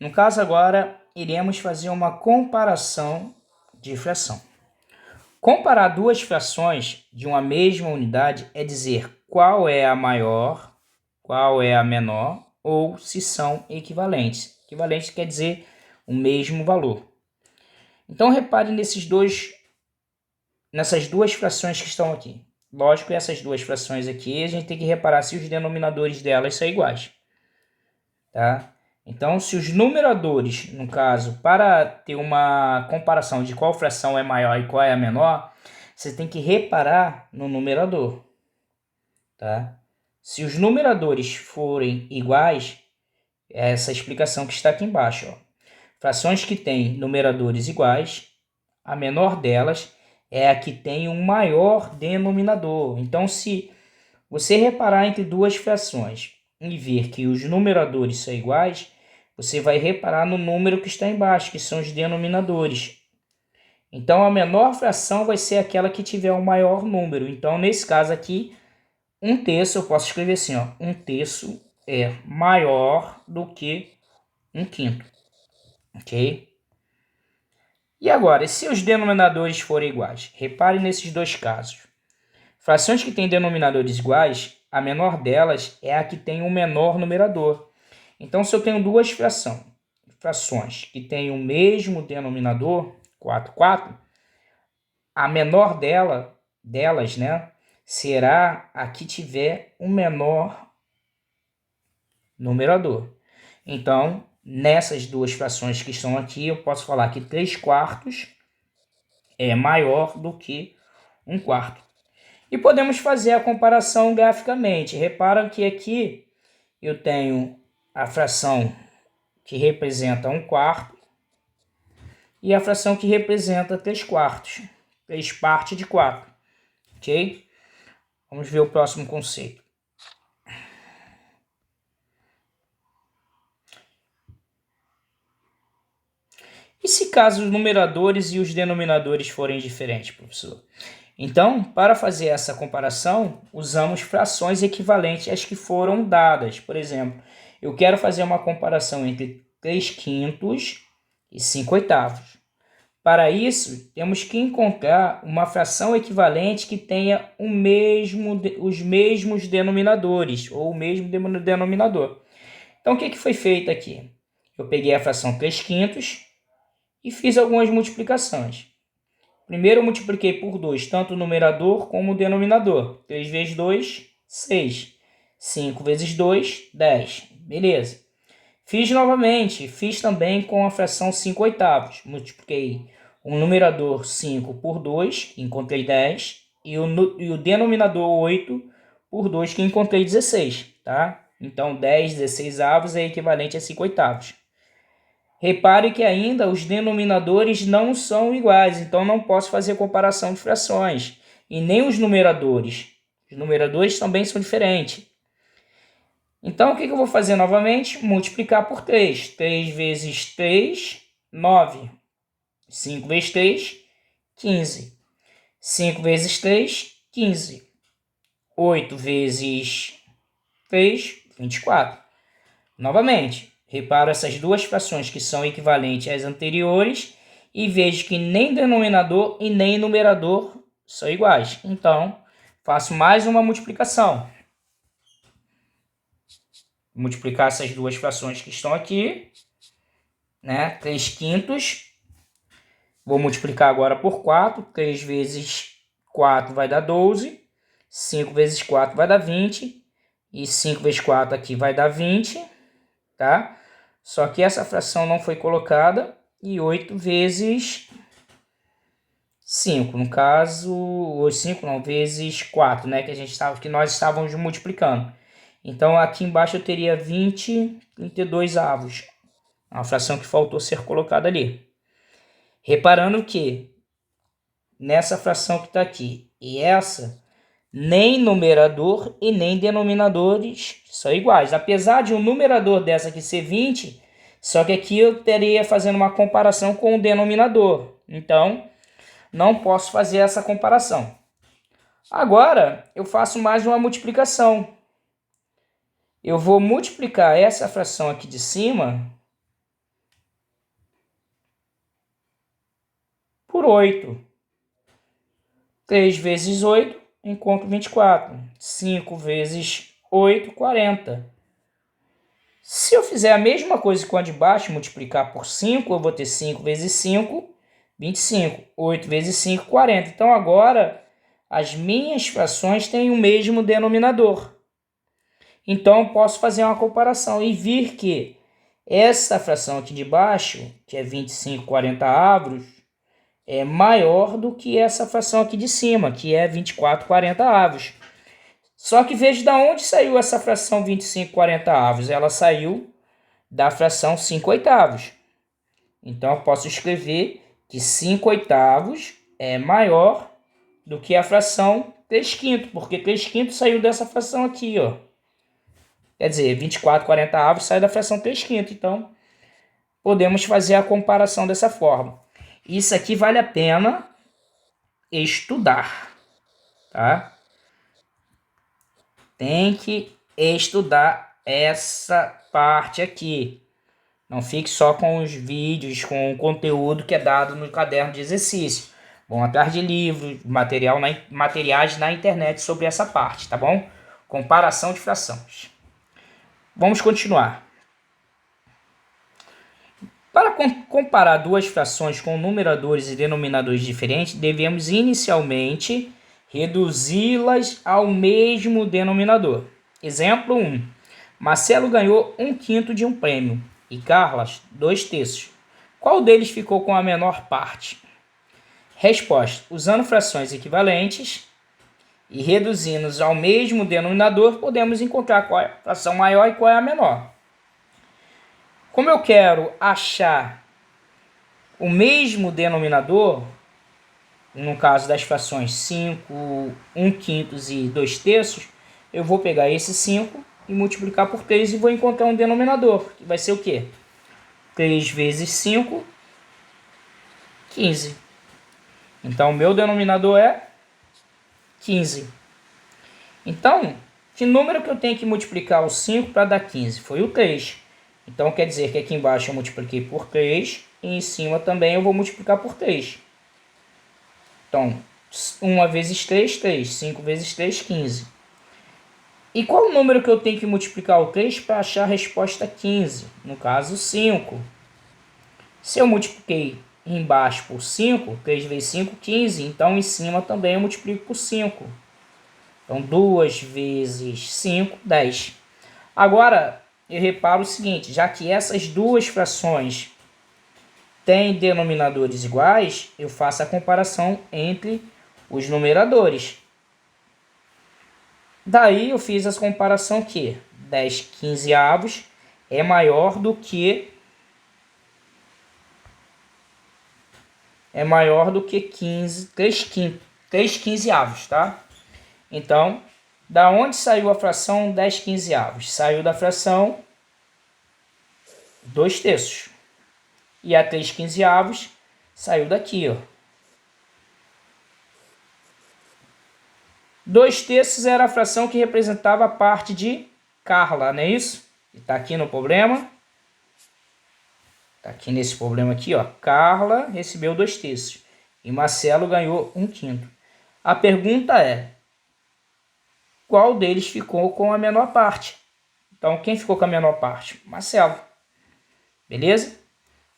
No caso agora, iremos fazer uma comparação de fração. Comparar duas frações de uma mesma unidade é dizer qual é a maior, qual é a menor, ou se são equivalentes. Equivalentes quer dizer o mesmo valor. Então repare nessas duas frações que estão aqui. Lógico que essas duas frações aqui, a gente tem que reparar se os denominadores delas são iguais. Tá? Então, se os numeradores, no caso, para ter uma comparação de qual fração é maior e qual é a menor, você tem que reparar no numerador. Tá? Se os numeradores forem iguais, é essa explicação que está aqui embaixo. Ó. Frações que têm numeradores iguais, a menor delas é a que tem um maior denominador. Então, se você reparar entre duas frações e ver que os numeradores são iguais, você vai reparar no número que está embaixo, que são os denominadores. Então, a menor fração vai ser aquela que tiver o maior número. Então, nesse caso aqui, 1/3, eu posso escrever assim, ó, 1/3 é maior do que 1/5. Ok? E agora, se os denominadores forem iguais? Repare nesses dois casos. Frações que têm denominadores iguais, a menor delas é a que tem o menor numerador. Então, se eu tenho duas frações que têm o mesmo denominador, 4, a menor delas, né, será a que tiver o menor numerador. Então, nessas duas frações que estão aqui, eu posso falar que 3/4 é maior do que 1/4. E podemos fazer a comparação graficamente. Repara que aqui eu tenho a fração que representa 1/4 e a fração que representa 3/4. 3 partes de 4. Ok? Vamos ver o próximo conceito. E se caso os numeradores e os denominadores forem diferentes, professor? Então, para fazer essa comparação, usamos frações equivalentes às que foram dadas. Por exemplo, eu quero fazer uma comparação entre 3/5 e 5/8. Para isso, temos que encontrar uma fração equivalente que tenha os mesmos denominadores, ou o mesmo denominador. Então, o que foi feito aqui? Eu peguei a fração 3/5 e fiz algumas multiplicações. Primeiro eu multipliquei por 2, tanto o numerador como o denominador. 3 vezes 2, 6. 5 vezes 2, 10. Beleza. Fiz novamente, fiz também com a fração 5/8. Multipliquei o numerador 5 por 2, que encontrei 10, e o denominador 8 por 2, que encontrei 16. Tá? Então 10, 16 avos é equivalente a 5/8. Repare que ainda os denominadores não são iguais, então não posso fazer comparação de frações. E nem os numeradores. Os numeradores também são diferentes. Então, o que eu vou fazer novamente? Multiplicar por 3. 3 vezes 3, 9. 5 vezes 3, 15. 5 vezes 3, 15. 8 vezes 3, 24. Novamente, reparo essas duas frações que são equivalentes às anteriores e vejo que nem denominador e nem numerador são iguais. Então, faço mais uma multiplicação. Multiplicar essas duas frações que estão aqui, né? 3/5. Vou multiplicar agora por 4. 3 vezes 4 vai dar 12. 5 vezes 4 vai dar 20. E 5 vezes 4 aqui vai dar 20. Tá? Só que essa fração não foi colocada. E 8 vezes 5. No caso, ou 5 não, vezes 4, né? Que nós estávamos multiplicando. Então, aqui embaixo eu teria 20, 32 avos. Uma fração que faltou ser colocada ali. Reparando que nessa fração que está aqui e essa, nem numerador e nem denominadores são iguais. Apesar de o numerador dessa aqui ser 20, só que aqui eu teria fazendo uma comparação com o denominador. Então, não posso fazer essa comparação. Agora, eu faço mais uma multiplicação. Eu vou multiplicar essa fração aqui de cima por 8. 3 vezes 8, encontro 24. 5 vezes 8, 40. Se eu fizer a mesma coisa com a de baixo, multiplicar por 5, eu vou ter 5 vezes 5, 25. 8 vezes 5, 40. Então, agora, as minhas frações têm o mesmo denominador. Então, eu posso fazer uma comparação e ver que essa fração aqui de baixo, que é 25 40avos, é maior do que essa fração aqui de cima, que é 24 40avos. Só que veja de onde saiu essa fração 25 40avos. Ela saiu da fração 5 oitavos. Então, eu posso escrever que 5 oitavos é maior do que a fração 3 quintos, porque 3 quintos saiu dessa fração aqui, ó. Quer dizer, 24 40avos sai da fração 3 quintos. Então, podemos fazer a comparação dessa forma. Isso aqui vale a pena estudar, tá? Tem que estudar essa parte aqui. Não fique só com os vídeos, com o conteúdo que é dado no caderno de exercício. Vão atrás de livros, materiais na internet sobre essa parte, tá bom? Comparação de frações. Vamos continuar. Para comparar duas frações com numeradores e denominadores diferentes, devemos inicialmente reduzi-las ao mesmo denominador. Exemplo 1. Marcelo ganhou 1/5 de um prêmio e Carlas 2/3. Qual deles ficou com a menor parte? Resposta. Usando frações equivalentes e reduzindo-os ao mesmo denominador, podemos encontrar qual é a fração maior e qual é a menor. Como eu quero achar o mesmo denominador, no caso das frações 5, 1/5 e 2/3, eu vou pegar esse 5 e multiplicar por 3 e vou encontrar um denominador, que vai ser o quê? 3 vezes 5, 15. Então, o meu denominador é 15. Então, que número que eu tenho que multiplicar o 5 para dar 15? Foi o 3. Então, quer dizer que aqui embaixo eu multipliquei por 3 e em cima também eu vou multiplicar por 3. Então, 1 vezes 3, 3. 5 vezes 3, 15. E qual o número que eu tenho que multiplicar o 3 para achar a resposta 15? No caso, 5. Se eu multipliquei embaixo por 5, 3 vezes 5, 15. Então, em cima também eu multiplico por 5. Então, 2 vezes 5, 10. Agora, eu reparo o seguinte, já que essas duas frações têm denominadores iguais, eu faço a comparação entre os numeradores. Daí eu fiz a comparação que 10/15avos é maior do que 3/15avos, tá? Então, da onde saiu a fração 10/15avos? Saiu da fração 2/3. E a 3/15avos saiu daqui, ó. 2/3 era a fração que representava a parte de Carla, não é isso? Está aqui no problema. Está aqui nesse problema aqui, ó. Carla recebeu 2/3 e Marcelo ganhou 1/5. A pergunta é: qual deles ficou com a menor parte? Então, quem ficou com a menor parte? Marcelo. Beleza?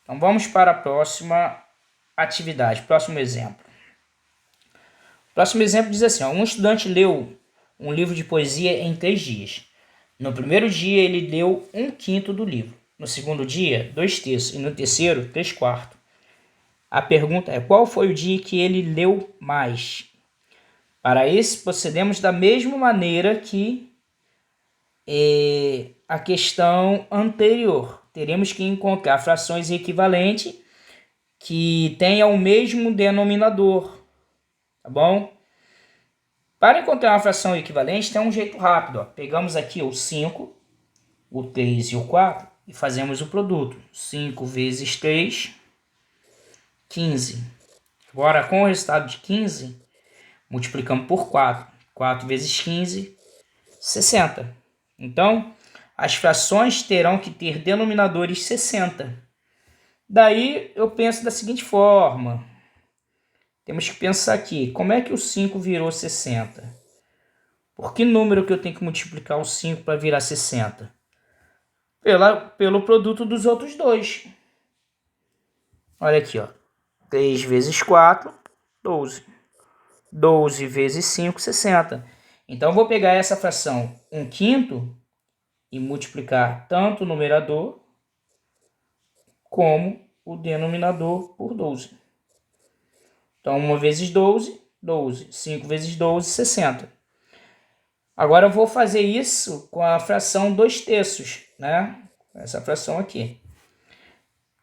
Então, vamos para a próxima atividade, próximo exemplo. O próximo exemplo diz assim, ó, um estudante leu um livro de poesia em 3 dias. No primeiro dia, ele leu 1/5 do livro. No segundo dia, 2/3. E no terceiro, 3/4. A pergunta é, qual foi o dia que ele leu mais? Para isso, procedemos da mesma maneira que a questão anterior. Teremos que encontrar frações equivalentes que tenham o mesmo denominador, tá bom? Para encontrar uma fração equivalente, tem um jeito rápido, ó. Pegamos aqui o 5, o 3 e o 4 e fazemos o produto. 5 vezes 3, 15. Agora, com o resultado de 15, multiplicamos por 4. 4 vezes 15, 60. Então, as frações terão que ter denominadores 60. Daí, eu penso da seguinte forma. temos que pensar aqui, como é que o 5 virou 60? Por que número que eu tenho que multiplicar o 5 para virar 60? Pelo produto dos outros dois. Olha aqui, ó. 3 vezes 4, 12. 12 vezes 5, 60. Então, eu vou pegar essa fração 1/5 e multiplicar tanto o numerador como o denominador por 12. Então, 1 vezes 12, 12. 5 vezes 12, 60. Agora, eu vou fazer isso com a fração 2/3, né? Essa fração aqui.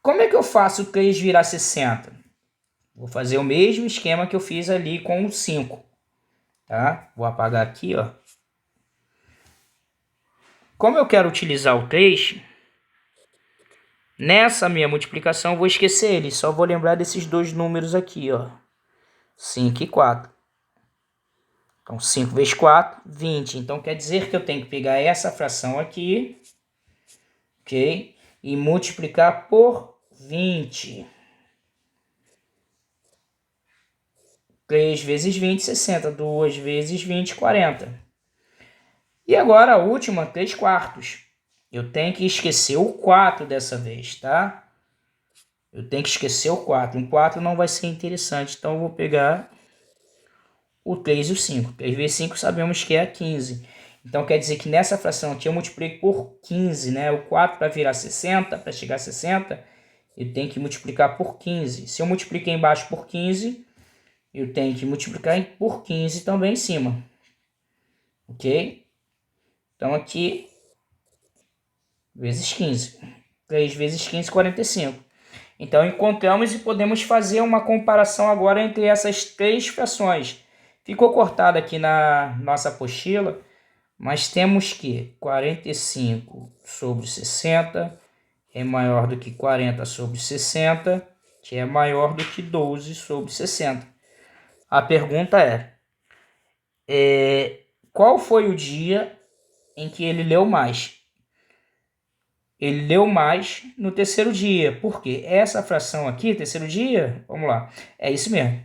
Como é que eu faço 3 virar 60? Vou fazer o mesmo esquema que eu fiz ali com o 5. Tá? Vou apagar aqui, ó. Como eu quero utilizar o 3, nessa minha multiplicação eu vou esquecer ele. Só vou lembrar desses dois números aqui, ó. 5 e 4. Então, 5 vezes 4, 20. Então, quer dizer que eu tenho que pegar essa fração aqui, ok? E multiplicar por 20. 3 vezes 20, 60. 2 vezes 20, 40. E agora a última, 3 quartos. Eu tenho que esquecer o 4 dessa vez, tá? Eu tenho que esquecer o 4. Um 4 não vai ser interessante, então eu vou pegar o 3 e o 5. 3 vezes 5 sabemos que é 15. Então quer dizer que nessa fração aqui eu multipliquei por 15, né? O 4 para virar 60, para chegar a 60, eu tenho que multiplicar por 15. Se eu multipliquei embaixo por 15, eu tenho que multiplicar por 15 também em cima. Ok? Então aqui, vezes 15. 3 vezes 15, 45. Então encontramos e podemos fazer uma comparação agora entre essas três frações. Ficou cortado aqui na nossa apostila, mas temos que 45 sobre 60 é maior do que 40 sobre 60, que é maior do que 12 sobre 60. A pergunta qual foi o dia em que ele leu mais? Ele leu mais no terceiro dia. Por quê? Essa fração aqui, terceiro dia, vamos lá, é isso mesmo.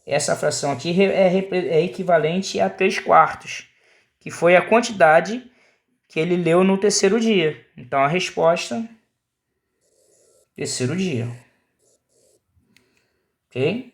Essa fração aqui é equivalente a 3 quartos, que foi a quantidade que ele leu no terceiro dia. Então, a resposta, terceiro dia. Ok?